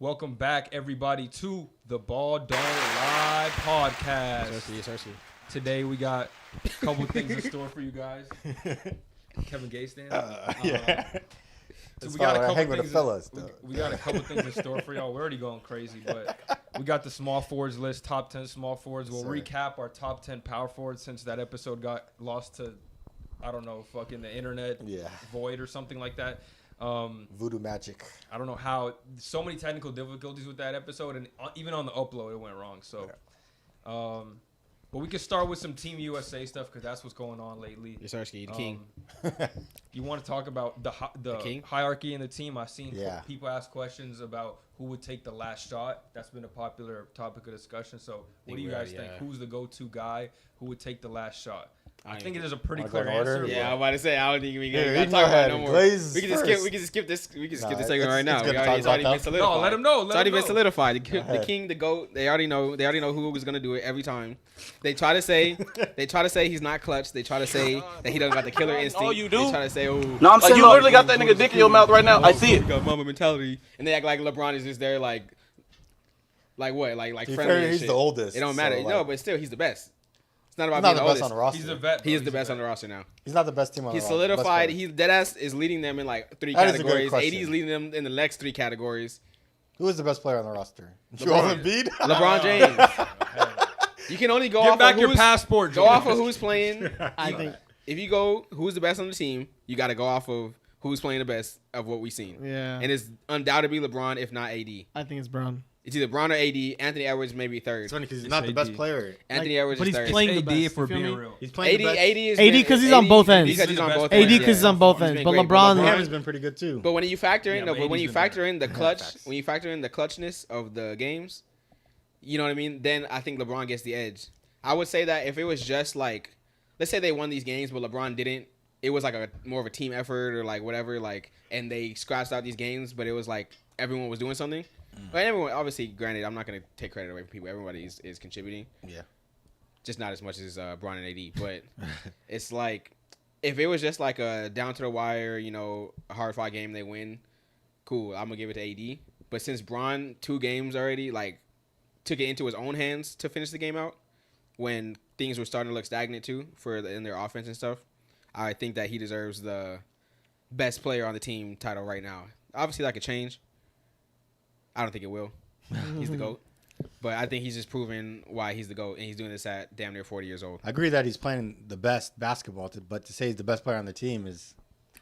Welcome back, everybody, to the Ball Don't Lie podcast. Today we got a couple things in store for you guys. Kevin Gabe stand. Yeah. So we got a couple things. Fellas, we got a couple things in store for y'all. We're already going crazy, but we got the small forwards list, top 10 small forwards. We'll recap our top 10 power forwards since that episode got lost to, I don't know, fucking the internet void or something like that. Voodoo magic. I don't know how. So many technical difficulties with that episode, and even on the upload, it went wrong. So, but we can start with some Team USA stuff because that's what's going on lately. Yarsky, the king. You want to talk about the hierarchy in the team? I've seen people ask questions about who would take the last shot. That's been a popular topic of discussion. So, what do you guys think? Who's the go-to guy who would take the last shot? I think it is a pretty clear answer. Yeah, I'm about to say I don't think we can talk about it no more. We can just skip this. We can skip this segment right now. It's already been solidified. No, let him know. It's already been solidified. The king, the GOAT. They already know who was gonna do it every time. They try to say he's not clutch. They try to say that he doesn't got the killer instinct. Oh, you do? They try to say, no, I'm saying you literally got that nigga dick in your mouth right now. I see it. Got mama mentality, and they act like LeBron is just there, like what, like friendly. He's the oldest. It don't matter. No, but still, he's the best. It's not about being the best oldest. on the roster. He's the vet. He is the best on the roster now. He's not the best team on the roster. He's solidified. He's deadass is leading them in like three categories. AD is leading them in the next three categories. Who is the best player on the roster? Joel Embiid? LeBron James. You can only go off back of your passport. Go off of who's playing. I think if you go who's the best on the team, you got to go off of who's playing the best of what we've seen. Yeah. And it's undoubtedly LeBron, if not AD. I think it's Brown. It's either Bron or AD. Anthony Edwards maybe third. It's funny because he's not the best player. Anthony Edwards but is third. he's playing the AD, best. if we're being real. He's playing the best. AD is because he's on both ends. Because he's on both AD ends. because he's on both ends. But LeBron Ham's been pretty good too. But when you factor in, but when you AD's factor in the clutch, facts. when you factor in the clutchness of the games, you know what I mean. Then I think LeBron gets the edge. I would say that if it was just like, let's say they won these games, but LeBron didn't. It was like a more of a team effort or like whatever, like, and they scratched out these games, but it was like everyone was doing something. But everyone, obviously, granted, I'm not gonna take credit away from people. Everybody is contributing. Yeah. Just not as much as Bron and AD, but it's like if it was just like a down to the wire, a hard fought game, they win. Cool, I'm gonna give it to AD. But since Bron 2 games already like took it into his own hands to finish the game out, when things were starting to look stagnant too in their offense and stuff, I think that he deserves the best player on the team title right now. Obviously, that could change. I don't think it will. He's the GOAT. But I think he's just proven why he's the GOAT, and he's doing this at damn near 40 years old. I agree that he's playing the best basketball, but to say he's the best player on the team is...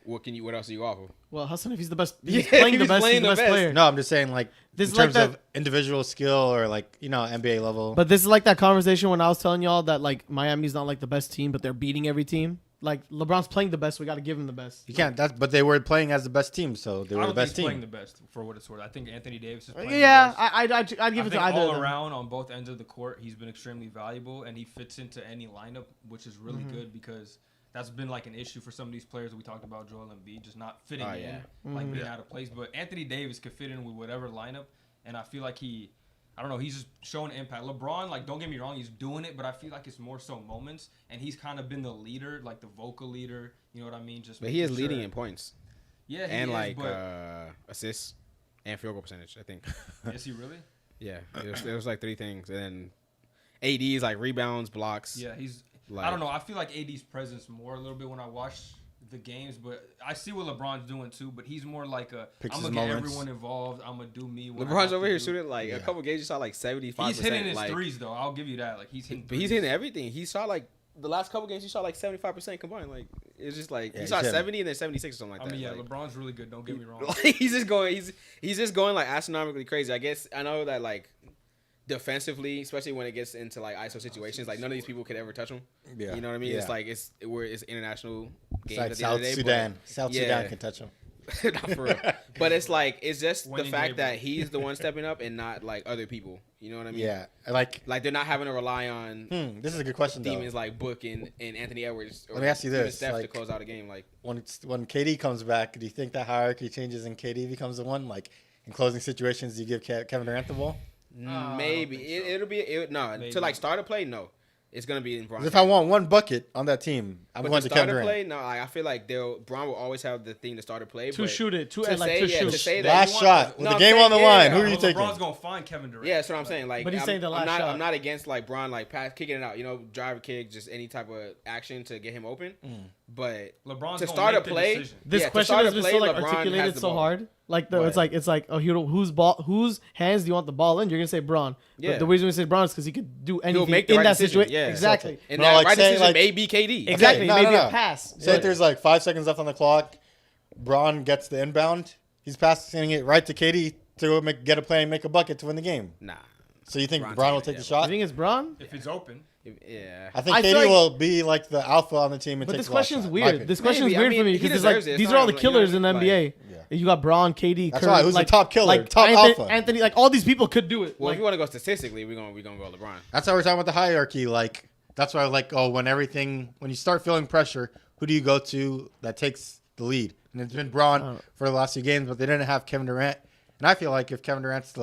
What else are you off of? Well, Hassan, if he's the best, he's playing the best. He's the best player. No, I'm just saying, like, This in is like terms that- of individual skill or, like, NBA level. But this is like that conversation when I was telling y'all that like Miami's not like the best team, but they're beating every team. Like LeBron's playing the best, we got to give him the best. You can't. But they were playing as the best team, so they were the best team. Playing the best for what it's worth. I think Anthony Davis is playing Yeah, the best. I'd give it to either all of them. around on both ends of the court, he's been extremely valuable, and he fits into any lineup, which is really good because that's been like an issue for some of these players that we talked about, Joel Embiid, just not fitting in, like being out of place. But Anthony Davis could fit in with whatever lineup, and I feel like I don't know, he's just showing impact. LeBron, like, don't get me wrong, he's doing it, but I feel like it's more so moments, and he's kind of been the leader, like the vocal leader, you know what I mean? But he is leading in points. Yeah, he and is, like but assists and field goal percentage, I think. Is he really? Yeah, it was like 3 things, and then AD is like rebounds, blocks. Yeah, he's. Like, I don't know. I feel like AD's presence more a little bit when I watch the games, but I see what LeBron's doing too. But he's more like I'm gonna get everyone involved. I'm gonna do me. LeBron's over here shooting like a couple games. You saw like 75%. He's hitting his threes though. I'll give you that. Like he's hitting. But he's hitting everything. He shot like the last couple games. He shot like 75% combined. Like it's just like he shot 70 and then 76 or something like that. I mean, yeah, like, LeBron's really good. Don't get me wrong. Like, he's just going like astronomically crazy. I guess I know that like defensively, especially when it gets into like ISO situations, like none of these people could ever touch him. Yeah. You know what I mean? Yeah. It's like it's international games like at the end of the day. Sudan. South Sudan can touch him. Not for real. But it's like it's just the fact that he's the one stepping up and not like other people. You know what I mean? Yeah. Like they're not having to rely on this is a good question demons like Book and Anthony Edwards or let me ask you this, Steph like, to close out a game. Like when KD comes back, do you think that hierarchy changes and KD becomes the one? Like in closing situations, do you give Kevin Durant the ball? Maybe it'll be no maybe. To like start a play. No, It's gonna be in Bron's. If I want one bucket on that team, I'm going to Kevin Durant. Play, no, I feel like Bron will always have the thing to start a play. To shoot it, to shoot. shoot. Last shot with the game on the line. Who are you taking? LeBron's gonna find Kevin Durant. Yeah, that's what I'm saying. Like, but he's saying the last shot. I'm not against like Bron like kicking it out. You know, drive kick, just any type of action to get him open. But LeBron's to start a play, this question has been so like articulated so hard. Like it's like oh, whose hands do you want the ball in? You're gonna say Bron. Yeah. But the reason we say Bron is because he could do anything in that situation. Yeah, exactly. And that right decision may be KD. Exactly. Maybe a pass. Say if there's like 5 seconds left on the clock, Bron gets the inbound. He's passing it right to KD to get a play and make a bucket to win the game. Nah. So you think Bron will take the shot? You think it's Bron? If it's open. Yeah. I think KD will be like the alpha on the team. But this question's weird. This question's weird for me because it's like these are all the killers in the NBA. You got Bron, KD, That's Curry. right. Who's the top killer? Top alpha. Anthony, like all these people could do it. Well, if you want to go statistically, we're gonna go LeBron. That's how we're talking about the hierarchy. Like that's why, like, when you start feeling pressure, who do you go to that takes the lead? And it's been Bron for the last few games, but they didn't have Kevin Durant. And I feel like if Kevin Durant's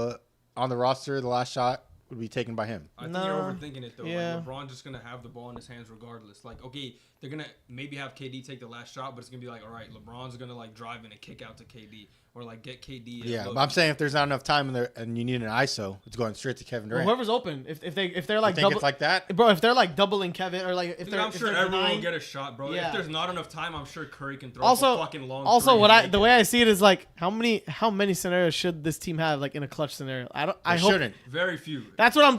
on the roster, the last shot would be taken by him. I think you're overthinking it though. Yeah. Like, LeBron's just gonna have the ball in his hands regardless. Like, okay, they're gonna maybe have KD take the last shot, but it's gonna be like, all right, LeBron's gonna like drive in a kick out to KD or like get KD. Yeah, but I'm saying if there's not enough time in there and you need an ISO, it's going straight to Kevin Durant. Well, whoever's open, if they're like it's like that, bro. If they're like doubling Kevin or like if they're, I'm sure everyone will get a shot, bro. Yeah. If there's not enough time, I'm sure Curry can throw a fucking long. Also, the way I see it is like how many scenarios should this team have like in a clutch scenario? I hope shouldn't. Very few. That's what I'm.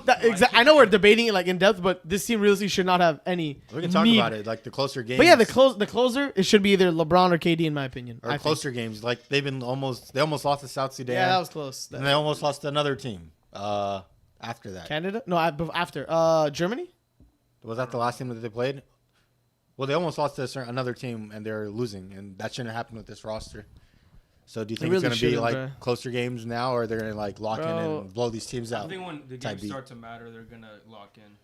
I know we're debating it like in depth, but this team really should not have any. We can talk about it like the closer games. But yeah, the closer it should be either LeBron or KD in my opinion. Or closer games, like they almost lost to South Sudan. Yeah, that was close. And they almost lost to another team. After that, Canada? No, after Germany. Was that the last team that they played? Well, they almost lost to another team and they're losing, and that shouldn't happen with this roster. So do you think it's going to be like closer games now, or they're going to like lock in and blow these teams out? I think when the games start to matter, they're going to lock in.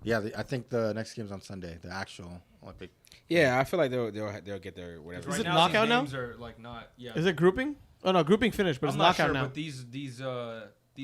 Yeah, I think the next game's on Sunday, the actual Olympic. Yeah, I feel like they'll get their whatever. Is it knockout now? Are like not. Yeah. Is it grouping? Oh no, grouping finished, but it's knockout now. But these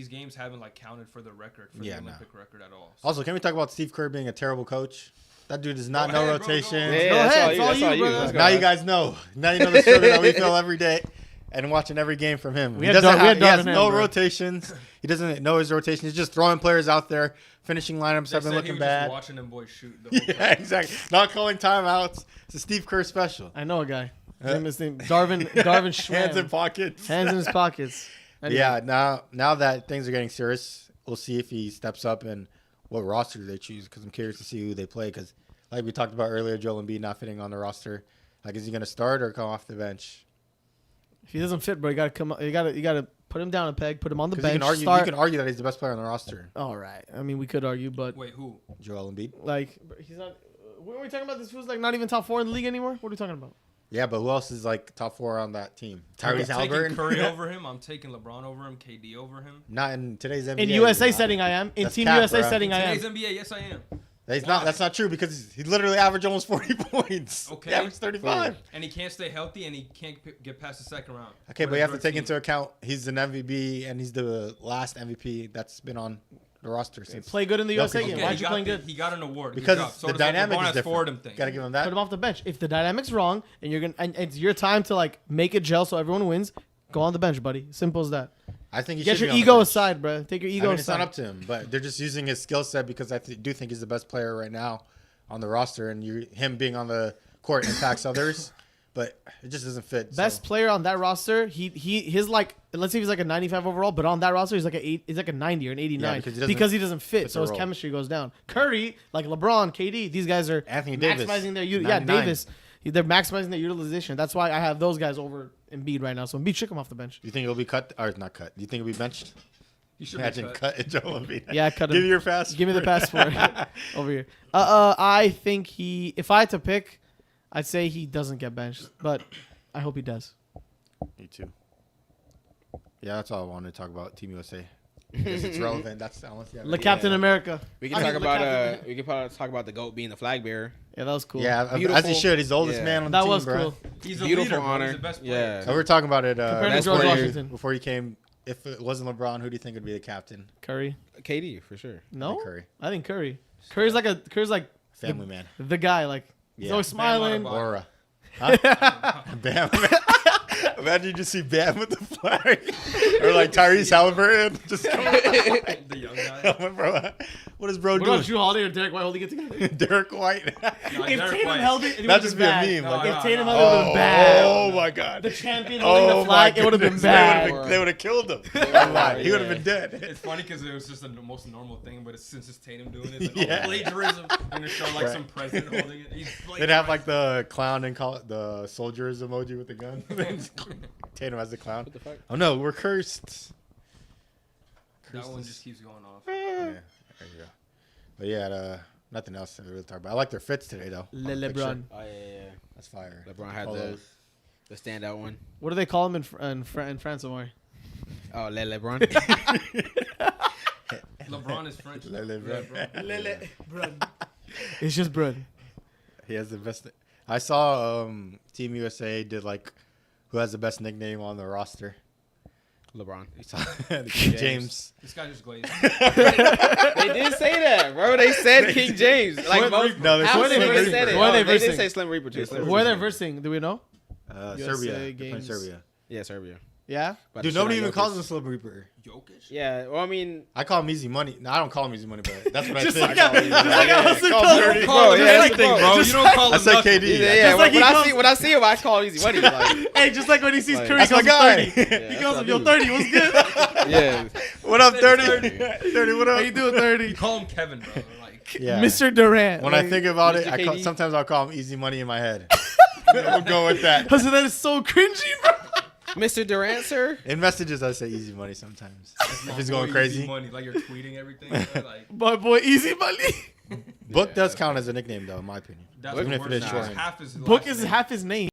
games haven't like counted for the record for the Olympic record at all. So. Also, can we talk about Steve Kerr being a terrible coach? That dude does not know rotation. That's all you, bro. Now you guys know. Now you know the struggle that we feel every day. And watching every game from him. He has no rotations. He doesn't know his rotation. He's just throwing players out there. Finishing lineups have been looking bad. Just watching them boys shoot. Yeah, exactly. Not calling timeouts. It's a Steve Kerr special. I know a guy. His name Darvin Schwam. Hands in pockets. Hands in his pockets. Anyway. Yeah, now that things are getting serious, we'll see if he steps up and what roster they choose, because I'm curious to see who they play. Because like we talked about earlier, Joel Embiid not fitting on the roster. Like, is he going to start or come off the bench? If he doesn't fit, bro, you gotta come. You gotta put him down a peg, put him on the bench. You can argue that he's the best player on the roster. All right. I mean, we could argue, but wait, who? Joel Embiid. Like, he's not. What are we talking about? This was like not even top 4 in the league anymore. What are we talking about? Yeah, but who else is like top 4 on that team? Tyrese Halliburton. I'm taking Curry over him. I'm taking LeBron over him. KD over him. Not in today's NBA. In USA setting, I am. In Team USA setting, I am. In today's NBA, yes, I am. He's not. That's not true because he literally averaged almost 40 points. Okay. He averaged 35. And he can't stay healthy, and he can't get past the second round. Okay, but you have to take into account he's an MVP, and he's the last MVP that's been on the roster since. Play good in the USA game. Why'd you playing good? He got an award. Because the dynamic is different. Got to give him that. Put him off the bench. If the dynamic's wrong, and it's your time to like make it gel so everyone wins, go on the bench, buddy. Simple as that. I think get your ego aside, bro. Take your ego aside. It's not up to him, but they're just using his skill set because I do think he's the best player right now on the roster, and him being on the court impacts others, but it just doesn't fit. Best player on that roster, his like, let's say he's like a 95 overall, but on that roster he's like a 90 or an 89 because he doesn't fit, so his chemistry goes down. Curry, like LeBron, KD, these guys are Anthony Davis, maximizing their Davis. They're maximizing their utilization. That's why I have those guys over Embiid right now. So Embiid should come off the bench. Do you think he'll be cut or not cut? Do you think he'll be benched? You should imagine cut Joel Embiid. Yeah, cut him. Give me your pass. Give me the passport over here. I think if I had to pick, I'd say he doesn't get benched, but I hope he does. Me too. Yeah, that's all I wanted to talk about Team USA. Because it's relevant. That's Captain America. We can probably talk about the GOAT being the flag bearer. Yeah, that was cool. Yeah, as he should. He's the oldest man on the team, That was bro. cool. He's a beautiful leader, honor. He's the best player. Yeah. So we were talking about it George Washington. before he came. If it wasn't LeBron, who do you think would be the captain? Curry. KD for sure. No, Curry. I think Curry. Curry's like family man. the guy. Like he's always smiling. Aura. Huh? Bam. Imagine you just see Bam with the flag, or like Tyrese Halliburton just the young guy. Bro, what is bro What doing? about Drew Holiday or Derek White holding it together? Derek White. If Tatum held it, that'd just be a meme. If Tatum held it, it would have been bad. Oh my god. The champion holding the flag, it would have been bad. They would have killed him. He would have been dead. It's funny because it was just the most normal thing, but since it's Tatum doing it, it's like, plagiarism. And to show like some president holding it. They'd have like the clown and call it the soldiers emoji with the gun. Tatum as the clown. What the fuck? Oh no, we're cursed. That one just keeps going off. Yeah, there you go. But yeah, nothing else to really talk about. I like their fits today though. LeBron. Oh yeah. That's fire. LeBron had the standout one. What do they call him in France, Omari? Oh, LeBron. LeBron is French. LeBron. It's just bread. He has the best. I saw Team USA did like who has the best nickname on the roster. LeBron. King James. This guy just glazed. They did say that, bro. They said King James. Like most, no, they said it. Who are they They versing? did say Slim Reaper too. Who are they versing? Do we know? Serbia. They're playing games. Serbia. Yeah, Serbia. Yeah. But Dude, shit nobody on even Jokic. calls him Slim Reaper. Jokic? Yeah, well, I mean, I call him Easy Money. No, I don't call him Easy Money, but that's what I Just think. like how Hustle Call calls him him. dirty. Call him yeah, anything, that's bro. just You don't call I him said nothing. KD. yeah. like he When calls- I see him, I call Easy Money. Like, Hey, just like when he sees Like, Curry, That's he my calls him guy. 30. Yeah, He that's calls what him, I yo, do. 30, what's good? yeah, What up, 30? 30, what How up? you doing, 30? You call him Kevin, bro. Like, Yeah. Mr. Durant. When I think about it, Mr. KD. sometimes I'll call him Easy Money in my head. We'll go with that. Hustle, that is so cringy, bro. Mr. Durant, sir. In messages, I say Easy Money sometimes. If my it's boy going Easy crazy. Money, like you're tweeting everything. Bro. Like, My boy, Easy Money. Book does count as a nickname, though, in my opinion. that's Even the if it worst. is Nah, short. it's half his Book last is name. half his name.